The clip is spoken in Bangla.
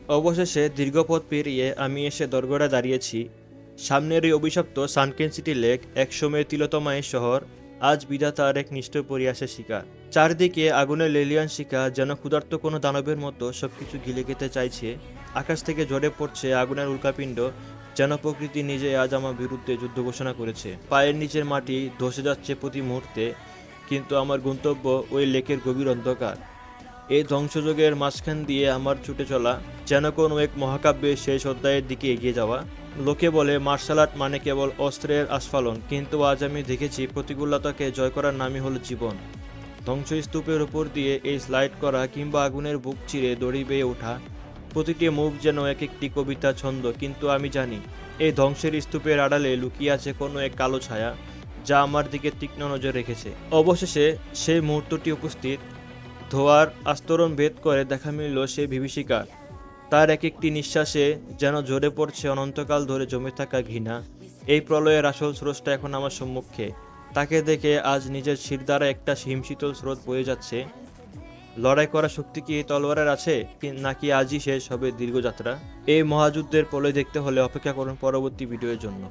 অবশেষে দীর্ঘ পথ পেরিয়ে আমি এসে দরগড়ে দাঁড়িয়েছি। সামনের এই অভিশপ্ত সানকেন সিটি লেক, একসময়ের তিলোত্তমা এই শহর, আজ বিধাতার এক নিষ্ঠুর পরিহাসের শিকার। চারদিকে আগুনের লেলিয়ান শিখা যেন ক্ষুধার্ত কোনো দানবের মতো সবকিছু গিলে খেতে চাইছে। আকাশ থেকে ঝরে পড়ছে আগুনের উল্কাপিণ্ড, যেন প্রকৃতি নিজে আজ আমার বিরুদ্ধে যুদ্ধ ঘোষণা করেছে। পায়ের নিচের মাটি ধসে যাচ্ছে প্রতি মুহূর্তে, কিন্তু আমার গন্তব্য ওই লেকের গভীর অন্ধকার। এই ধ্বংসযজ্ঞের মাঝখান দিয়ে আমার ছুটে চলা, যেন কোনো এক মহাকাব্যের শেষ অধ্যায়ের দিকে এগিয়ে যাওয়া। লোকে বলে মার্শাল আর্ট মানে কেবল অস্ত্রের আস্ফালন, কিন্তু আজ আমি দেখেছি প্রতিকূলতাকে জয় করার নামই হলো জীবন। ধ্বংসস্তূপের উপর দিয়ে এই স্লাইড করা কিংবা আগুনের বুক চিরে দড়ি বেয়ে ওঠা, প্রতিটি মুখ যেন এক একটি কবিতা ছন্দ। কিন্তু আমি জানি এই ধ্বংসের স্তূপের আড়ালে লুকিয়ে আছে কোনো এক কালো ছায়া, যা আমার দিকে তীক্ষ্ণ নজর রেখেছে। অবশেষে সেই মুহূর্তটি উপস্থিত। ধোঁয়ার আস্তরণ ভেদ করে দেখা মিলল সেই বিভীষিকার। তার এক একটি নিঃশ্বাসে যেন ঝরে পড়ছে অনন্তকাল ধরে জমে থাকা ঘৃণা। এই প্রলয়ের আসল স্রোতটা এখন আমার সম্মুখে। তাকে দেখে আজ নিজের শির দ্বারা একটা হিমশীতল স্রোত বয়ে যাচ্ছে। লড়াই করার শক্তি কি এই তলোয়ারের আছে, নাকি আজই শেষ হবে দীর্ঘ যাত্রা? এই মহাযুদ্ধের প্রলয় দেখতে হলে অপেক্ষা করুন পরবর্তী ভিডিওর জন্য।